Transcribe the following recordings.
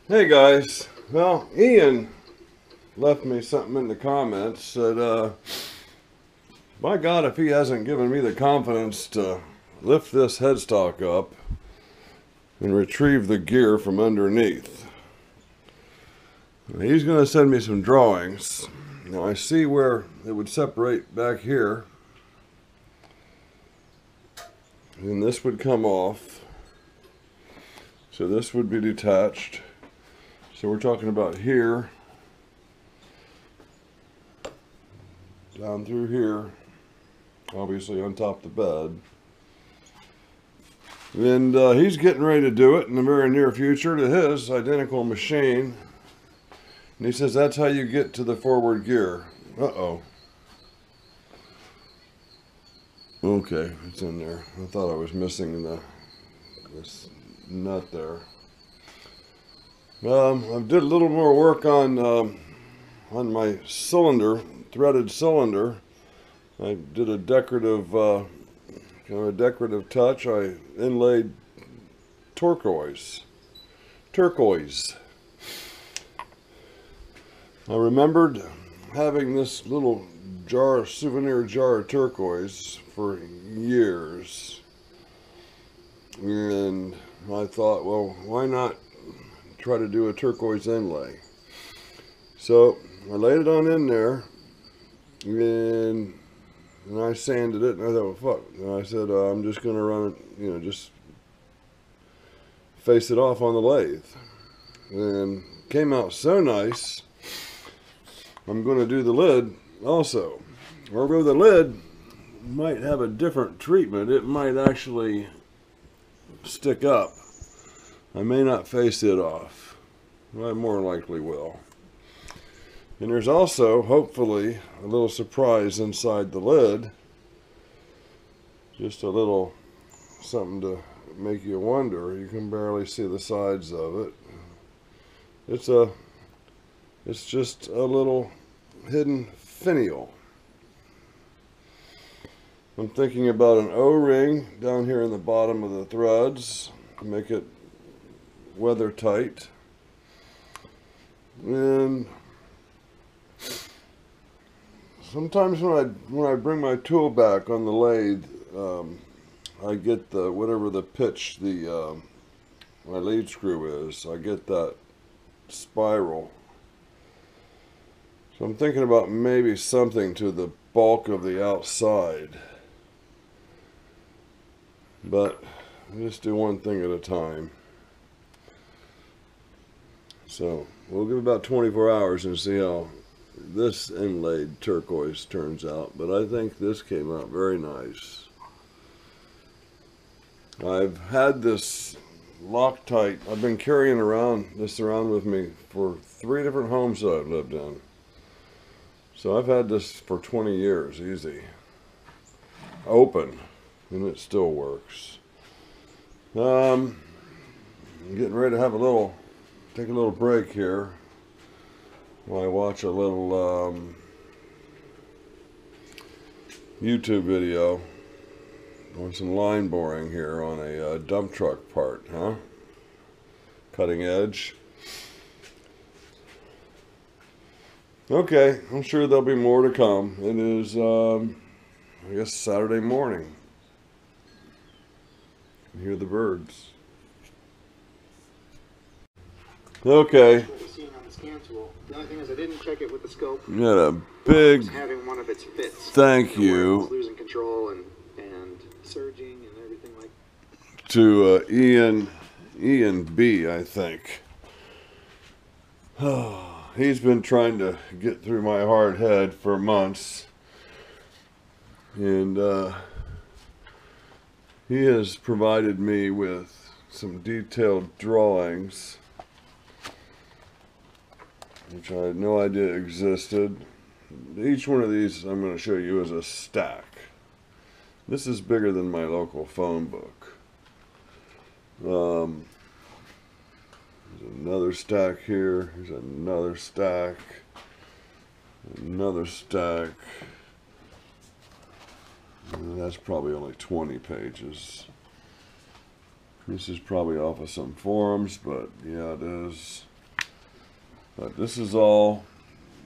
Hey guys, well, Ian left me something in the comments. Said, by God, if he hasn't given me the confidence to lift this headstock up and retrieve the gear from underneath, he's going to send me some drawings. Now I see where it would separate back here, and this would come off, so this would be detached. So we're talking about here, down through here, obviously on top of the bed. And he's getting ready to do it in the very near future to his identical machine. And he says that's how you get to the forward gear. Uh-oh. Okay, it's in there. I thought I was missing this nut there. I did a little more work on my cylinder, threaded cylinder. I did a decorative, kind of a decorative touch. I inlaid turquoise. I remembered having this little jar, souvenir jar of turquoise for years. And I thought, well, why not try to do a turquoise inlay? So I laid it on in there, and I sanded it, and I thought, well, fuck. And I said, I'm just going to run it, just face it off on the lathe. And came out so nice. I'm going to do the lid also. Although the lid might have a different treatment, it might actually stick up. I may not face it off. I more likely will. And there's also, hopefully, a little surprise inside the lid. Just a little something to make you wonder. You can barely see the sides of it. It's just a little hidden finial. I'm thinking about an O-ring down here in the bottom of the threads to make it weather tight. And sometimes when I bring my tool back on the lathe, I get the whatever the pitch my lead screw is. I get that spiral. So I'm thinking about maybe something to the bulk of the outside. But I just do one thing at a time. So we'll give about 24 hours and see how this inlaid turquoise turns out. But I think this came out very nice. I've had this Loctite. I've been carrying this around with me for 3 different homes that I've lived in. So I've had this for 20 years, easy. Open, and it still works. I'm getting ready to have take a little break here while I watch a little YouTube video on some line boring here on a dump truck part, huh? Cutting edge. Okay, I'm sure there'll be more to come. It is, I guess, Saturday morning. You can hear the birds. Okay. The only thing is I didn't check it with the scope. You had a big having one of its fits. thank you. It's losing control and surging and everything like to Ian B, I think. He's been trying to get through my hard head for months, and he has provided me with some detailed drawings, which I had no idea existed. Each one of these I'm going to show you is a stack. This is bigger than my local phone book. There's another stack here. There's another stack. Another stack. And that's probably only 20 pages. This is probably off of some forums, but yeah, it is. But this is all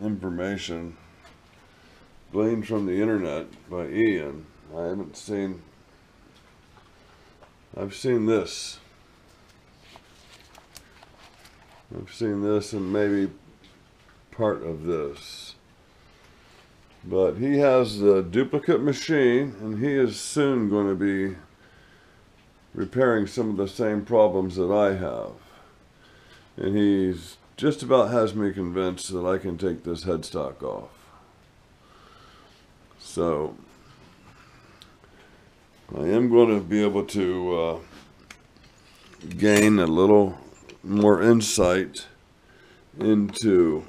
information gleaned from the internet by Ian. I've seen this. I've seen this and maybe part of this. But he has a duplicate machine, and he is soon going to be repairing some of the same problems that I have. And he's just about has me convinced that I can take this headstock off. So I am going to be able to gain a little more insight into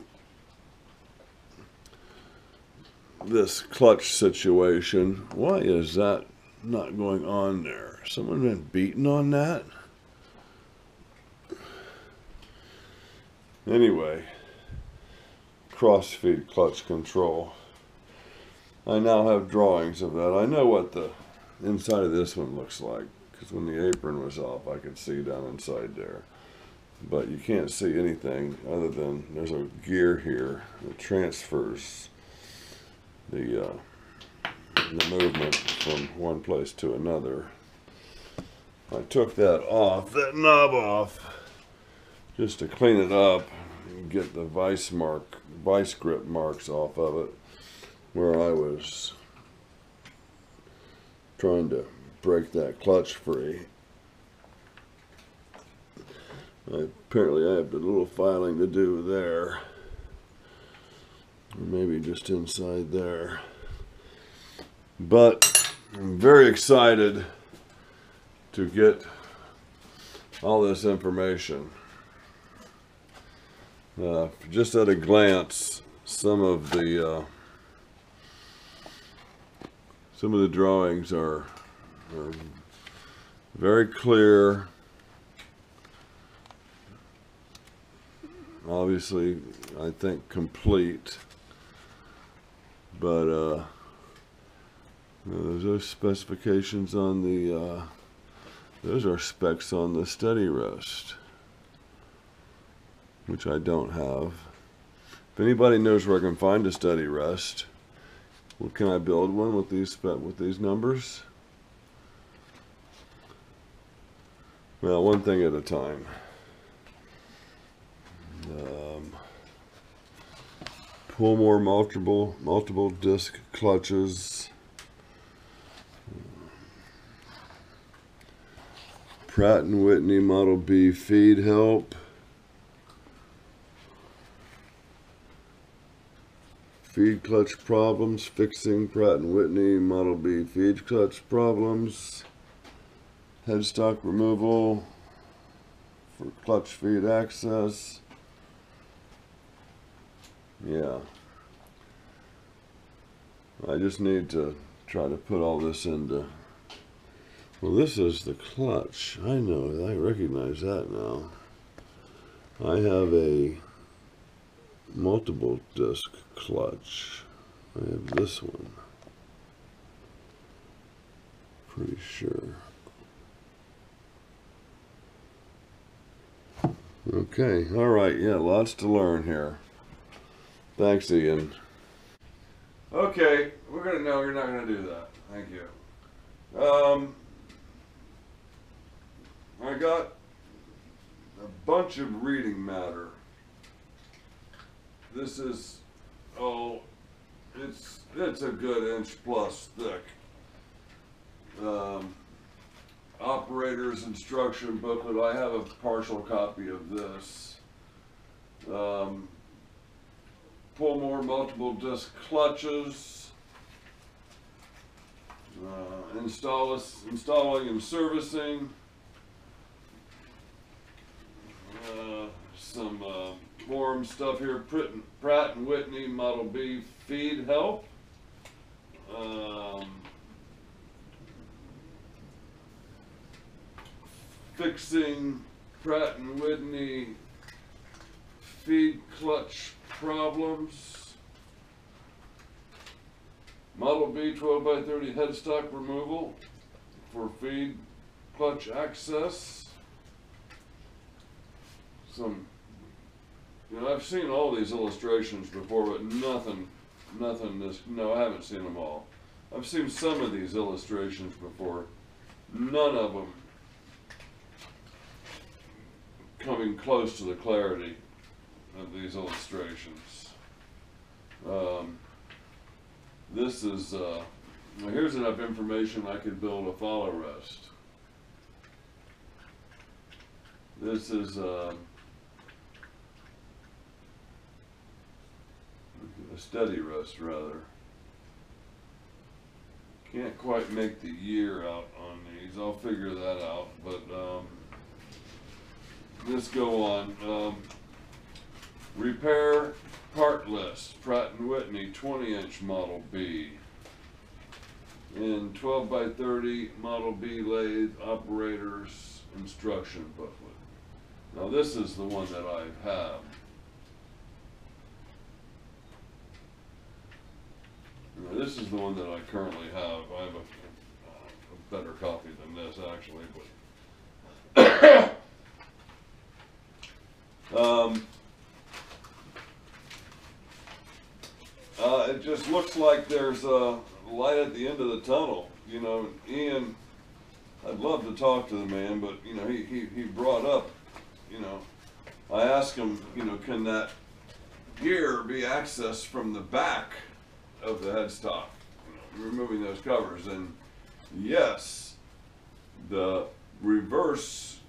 this clutch situation. Why is that not going on there? Someone been beaten on that? Anyway, cross-feed clutch control. I now have drawings of that. I know what the inside of this one looks like, because when the apron was off, I could see down inside there. But you can't see anything other than there's a gear here that transfers the movement from one place to another. I took that off, that knob off, just to clean it up and get the vice grip marks off of it, where I was trying to break that clutch free. Apparently I have a little filing to do there, or maybe just inside there. But I'm very excited to get all this information. Just at a glance, some of the drawings are very clear. Obviously, I think complete, but there's those specifications on the those are specs on the steady rest, which I don't have. If anybody knows where I can find a steady rest, well, can I build one with these numbers? Well, one thing at a time. Pull more multiple disc clutches. Pratt & Whitney Model B feed help. Feed clutch problems, fixing Pratt & Whitney Model B feed clutch problems. Headstock removal for clutch feed access. Yeah. I just need to try to put all this into... Well, this is the clutch. I know, I recognize that now. I have a multiple disc clutch. I have this one. Pretty sure. Okay, all right, yeah, lots to learn here. Thanks, Ian. Okay, we're gonna know you're not gonna do that. Thank you. I got a bunch of reading matter. This is, oh, it's a good inch plus thick. Operator's instruction booklet. I have a partial copy of this. Pull more multiple disc clutches. Installing and servicing. Some forum stuff here. Pratt & Whitney Model B feed help. Fixing Pratt & Whitney feed clutch problems. Model B 12x30 headstock removal for feed clutch access. Some You know, I've seen all these illustrations before, but nothing this, no, I haven't seen them all. I've seen some of these illustrations before, none of them coming close to the clarity of these illustrations. This is, now here's enough information I could build a follow rest. This is, a steady rest, rather. Can't quite make the year out on these. I'll figure that out. But let's go on. Repair part list. Pratt & Whitney 20-inch Model B. In 12 by 30 Model B lathe operators instruction booklet. Now this is the one that I have. Now, this is the one that I currently have. I have a better copy than this, actually, but it just looks like there's a light at the end of the tunnel. You know, Ian, I'd love to talk to the man, but you know, he brought up, you know, I asked him, you know, can that gear be accessed from the back of the headstock, you know, removing those covers? And yes, the reverse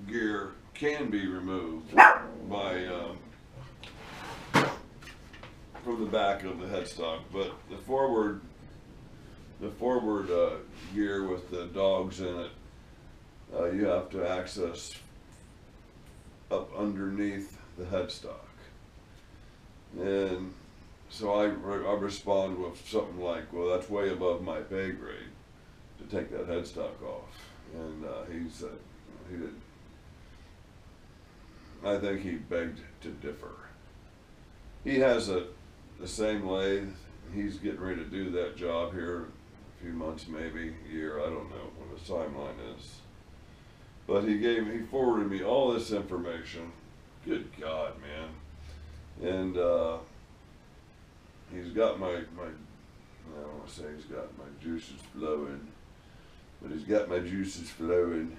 gear can be removed by from the back of the headstock, but the forward gear with the dogs in it, you have to access up underneath the headstock. And so I respond with something like, well, that's way above my pay grade to take that headstock off. And he said, he did. I think he begged to differ. He has the same lathe. He's getting ready to do that job here in a few months, maybe a year. I don't know what his timeline is. But he forwarded me all this information. Good God, man. And he's got my, I don't want to say he's got my juices flowing, but he's got my juices flowing.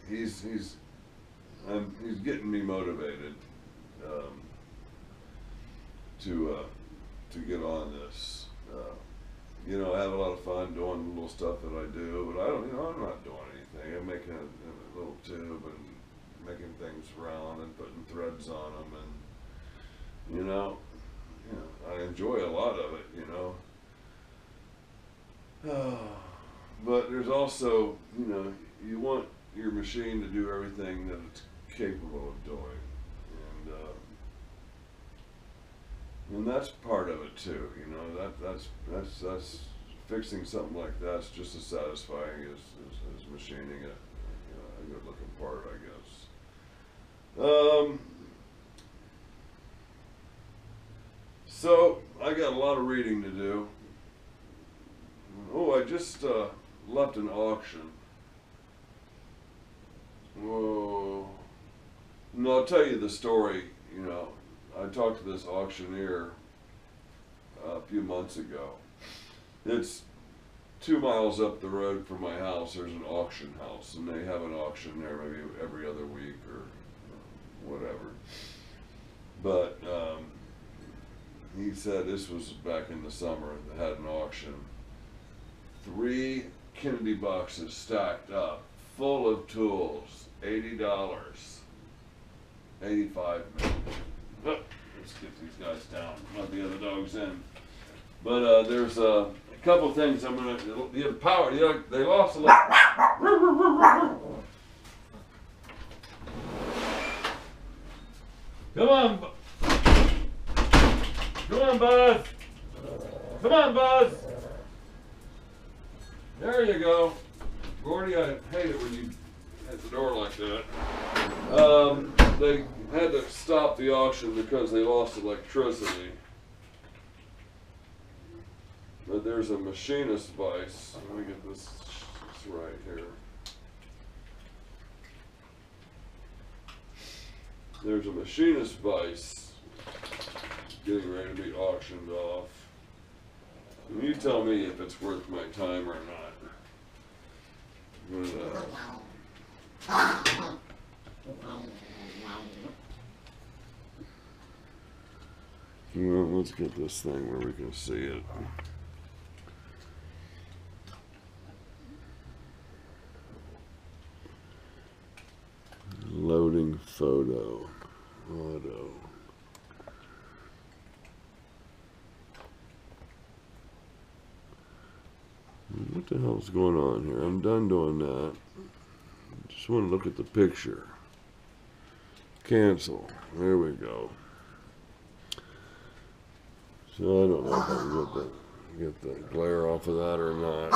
He's getting me motivated to get on this. You know, I have a lot of fun doing the little stuff that I do, but I don't, you know, I'm not doing anything. I'm making a little tube and making things round and putting threads on them, and you know, I enjoy a lot of it, you know. But there's also, you know, you want your machine to do everything that it's capable of doing, and that's part of it too. You know, that's fixing something like that's just as satisfying as machining it. You know, a good looking part, I guess. So I got a lot of reading to do. Oh, I just left an auction. Whoa. No, I'll tell you the story. You know, I talked to this auctioneer a few months ago. It's 2 miles up the road from my house. There's an auction house, and they have an auction there maybe every other week or whatever. But he said this was back in the summer. They had an auction. 3 Kennedy boxes stacked up, full of tools. $80. 85 minutes. Oh, let's get these guys down. Let the other dogs in. But there's a couple things I'm gonna. The power. You know, they lost a lot. Come on, come on, Buzz. Come on, Buzz. There you go. Gordy, I hate it when you hit the door like that. They had to stop the auction because they lost electricity. But there's a machinist vise. Let me get this right here. There's a machinist vise getting ready to be auctioned off. And you tell me if it's worth my time or not. Well, let's get this thing where we can see it. Loading photo. Auto. What the hell's going on here? I'm done doing that. Just want to look at the picture. Cancel. There we go. So I don't know if I can get the glare off of that or not.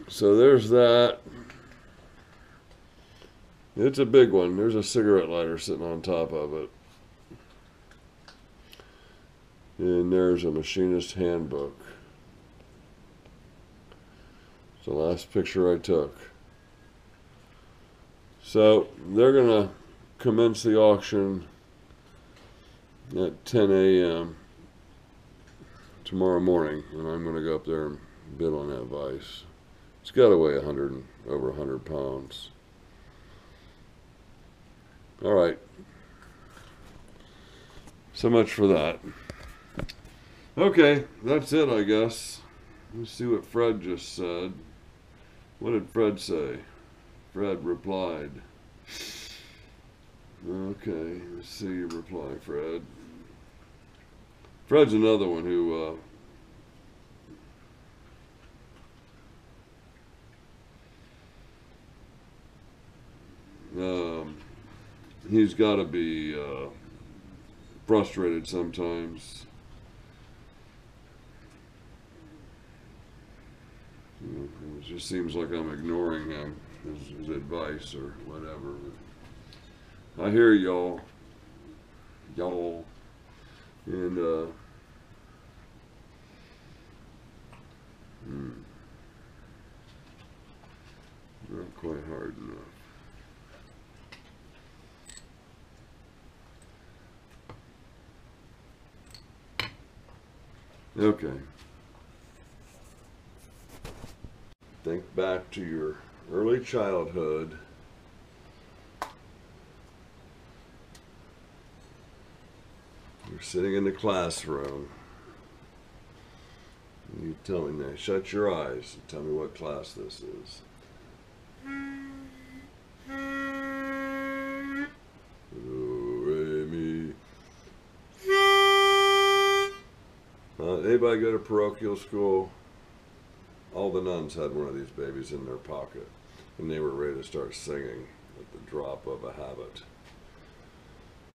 So there's that. It's a big one. There's a cigarette lighter sitting on top of it. And there's a machinist handbook. It's the last picture I took. So they're going to commence the auction at 10 a.m. tomorrow morning, and I'm going to go up there and bid on that vise. It's got to weigh over 100 pounds. All right. So much for that. Okay, that's it, I guess. Let's see what Fred just said. What did Fred say? Fred replied. Okay, let's see your reply, Fred. Fred's another one who he's got to be frustrated sometimes. It just seems like I'm ignoring him, his advice or whatever. I hear y'all. And not quite hard enough. Okay. Think back to your early childhood. You're sitting in the classroom. You tell me now, shut your eyes and tell me what class this is. Anybody go to parochial school? All the nuns had one of these babies in their pocket, and they were ready to start singing at the drop of a habit.